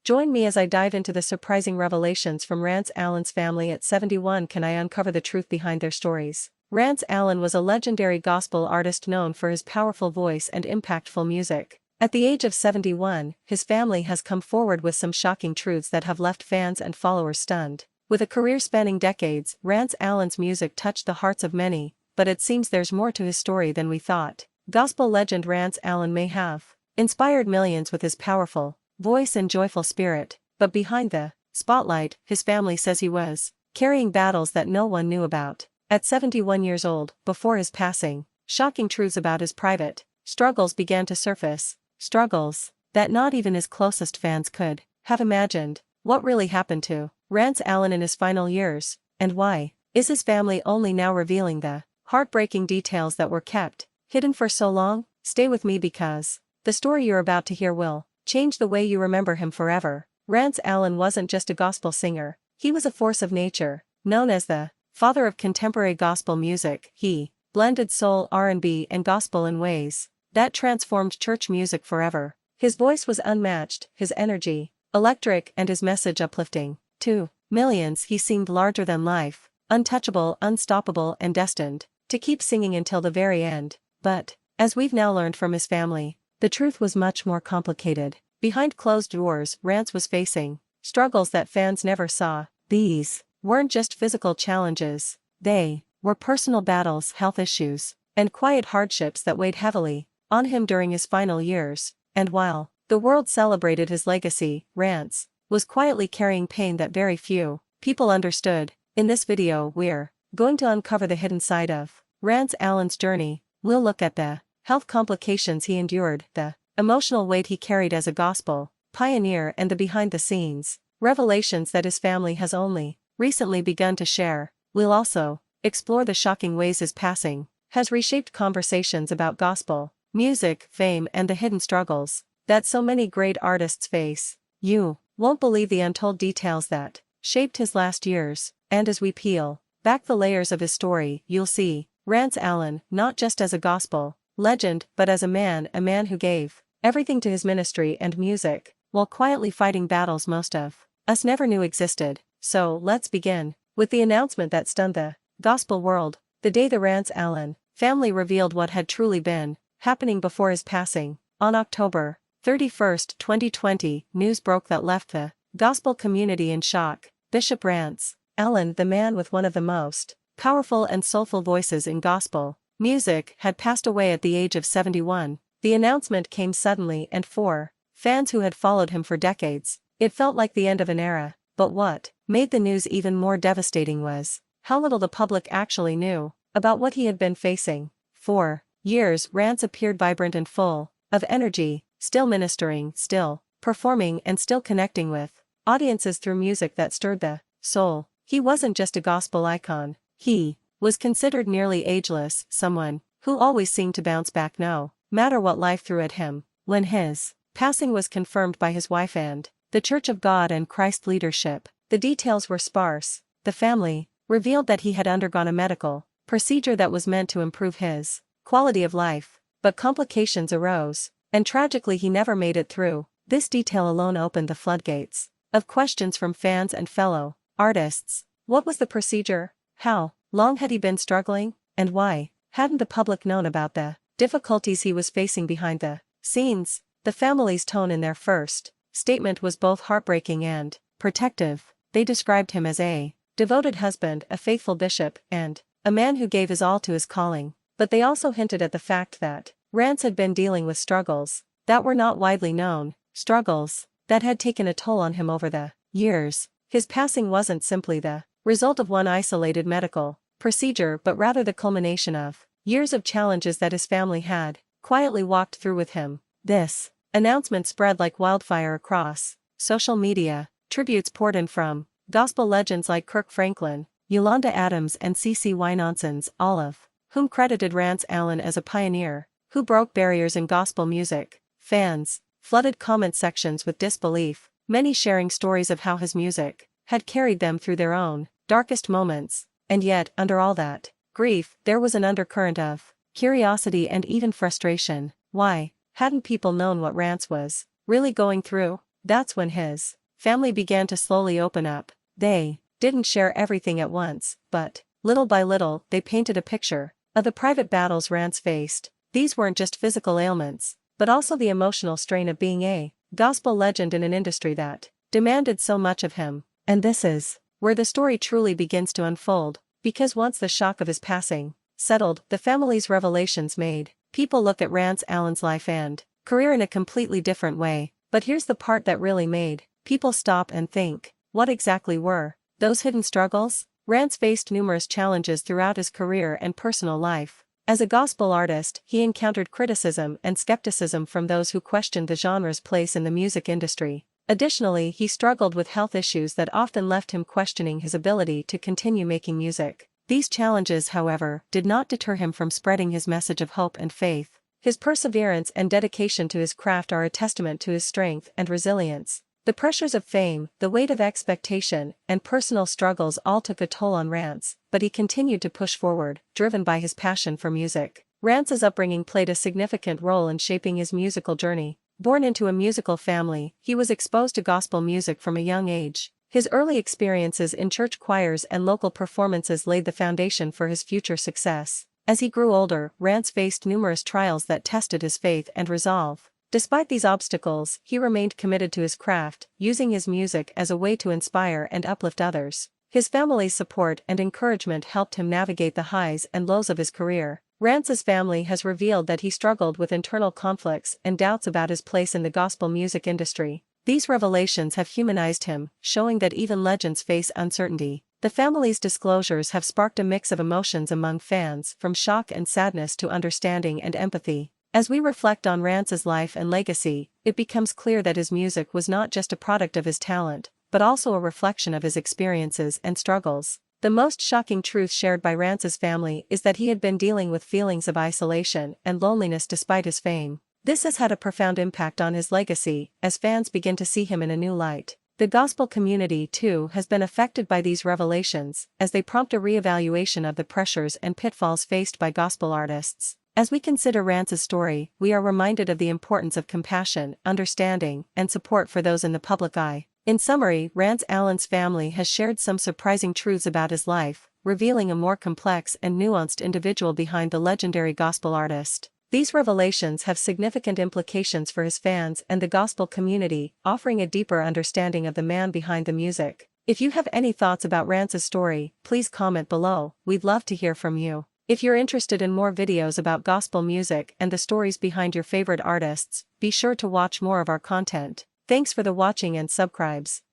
Join me as I dive into the surprising revelations from Rance Allen's family at 71. Can I uncover the truth behind their stories? Rance Allen was a legendary gospel artist known for his powerful voice and impactful music. At the age of 71, his family has come forward with some shocking truths that have left fans and followers stunned. With a career spanning decades, Rance Allen's music touched the hearts of many, but it seems there's more to his story than we thought. Gospel legend Rance Allen may have inspired millions with his powerful voice and joyful spirit, but behind the spotlight, his family says he was carrying battles that no one knew about. At 71 years old, before his passing, shocking truths about his private struggles began to surface, struggles that not even his closest fans could have imagined. What really happened to Rance Allen in his final years, and why is his family only now revealing the heartbreaking details that were kept hidden for so long? Stay with me because the story you're about to hear will change the way you remember him forever. Rance Allen wasn't just a gospel singer, he was a force of nature. Known as the father of contemporary gospel music, he blended soul, R&B, and gospel in ways that transformed church music forever. His voice was unmatched, his energy electric, and his message uplifting. To millions, he seemed larger than life, untouchable, unstoppable, and destined to keep singing until the very end. But, as we've now learned from his family, the truth was much more complicated. Behind closed doors, Rance was facing struggles that fans never saw. These weren't just physical challenges, they were personal battles, health issues, and quiet hardships that weighed heavily on him during his final years. And while the world celebrated his legacy, Rance was quietly carrying pain that very few people understood. In this video, we're going to uncover the hidden side of Rance Allen's journey. We'll look at the health complications he endured, the emotional weight he carried as a gospel pioneer, and the behind-the-scenes revelations that his family has only recently begun to share. We'll also explore the shocking ways his passing has reshaped conversations about gospel music, fame, and the hidden struggles that so many great artists face. You won't believe the untold details that shaped his last years, and as we peel back the layers of his story, you'll see Rance Allen not just as a gospel legend, but as a man who gave everything to his ministry and music, while quietly fighting battles most of us never knew existed. So, let's begin with the announcement that stunned the gospel world. The day the Rance Allen family revealed what had truly been happening before his passing. On October 31st, 2020, news broke that left the gospel community in shock. Bishop Rance Allen, the man with one of the most powerful and soulful voices in gospel music, had passed away at the age of 71. The announcement came suddenly, and for fans who had followed him for decades, it felt like the end of an era. But what made the news even more devastating was how little the public actually knew about what he had been facing. For years, Rance appeared vibrant and full of energy, still ministering, still performing, and still connecting with audiences through music that stirred the soul. He wasn't just a gospel icon, he was considered nearly ageless, someone who always seemed to bounce back no matter what life threw at him. When his passing was confirmed by his wife and the Church of God and Christ leadership, the details were sparse. The family revealed that he had undergone a medical procedure that was meant to improve his quality of life, but complications arose, and tragically he never made it through. This detail alone opened the floodgates of questions from fans and fellow artists. What was the procedure? How long had he been struggling? And why hadn't the public known about the difficulties he was facing behind the scenes? The family's tone in their first statement was both heartbreaking and protective. They described him as a devoted husband, a faithful bishop, and a man who gave his all to his calling. But they also hinted at the fact that Rance had been dealing with struggles that were not widely known, struggles that had taken a toll on him over the years. His passing wasn't simply the result of one isolated medical procedure, but rather the culmination of years of challenges that his family had quietly walked through with him. This announcement spread like wildfire across social media. Tributes poured in from gospel legends like Kirk Franklin, Yolanda Adams, and CeCe Winans, all of whom credited Rance Allen as a pioneer who broke barriers in gospel music. Fans flooded comment sections with disbelief, many sharing stories of how his music had carried them through their own darkest moments. And yet, under all that grief, there was an undercurrent of curiosity and even frustration. Why hadn't people known what Rance was really going through? That's when his family began to slowly open up. They didn't share everything at once, but, little by little, they painted a picture of the private battles Rance faced. These weren't just physical ailments, but also the emotional strain of being a gospel legend in an industry that demanded so much of him. And this is where the story truly begins to unfold, because once the shock of his passing settled, the family's revelations made people look at Rance Allen's life and career in a completely different way. But here's the part that really made people stop and think. What exactly were those hidden struggles? Rance faced numerous challenges throughout his career and personal life. As a gospel artist, he encountered criticism and skepticism from those who questioned the genre's place in the music industry. Additionally, he struggled with health issues that often left him questioning his ability to continue making music. These challenges, however, did not deter him from spreading his message of hope and faith. His perseverance and dedication to his craft are a testament to his strength and resilience. The pressures of fame, the weight of expectation, and personal struggles all took a toll on Rance, but he continued to push forward, driven by his passion for music. Rance's upbringing played a significant role in shaping his musical journey. Born into a musical family, he was exposed to gospel music from a young age. His early experiences in church choirs and local performances laid the foundation for his future success. As he grew older, Rance faced numerous trials that tested his faith and resolve. Despite these obstacles, he remained committed to his craft, using his music as a way to inspire and uplift others. His family's support and encouragement helped him navigate the highs and lows of his career. Rance's family has revealed that he struggled with internal conflicts and doubts about his place in the gospel music industry. These revelations have humanized him, showing that even legends face uncertainty. The family's disclosures have sparked a mix of emotions among fans, from shock and sadness to understanding and empathy. As we reflect on Rance's life and legacy, it becomes clear that his music was not just a product of his talent, but also a reflection of his experiences and struggles. The most shocking truth shared by Rance's family is that he had been dealing with feelings of isolation and loneliness despite his fame. This has had a profound impact on his legacy, as fans begin to see him in a new light. The gospel community, too, has been affected by these revelations, as they prompt a re-evaluation of the pressures and pitfalls faced by gospel artists. As we consider Rance's story, we are reminded of the importance of compassion, understanding, and support for those in the public eye. In summary, Rance Allen's family has shared some surprising truths about his life, revealing a more complex and nuanced individual behind the legendary gospel artist. These revelations have significant implications for his fans and the gospel community, offering a deeper understanding of the man behind the music. If you have any thoughts about Rance's story, please comment below. We'd love to hear from you. If you're interested in more videos about gospel music and the stories behind your favorite artists, be sure to watch more of our content. Thanks for the watching and subscribes.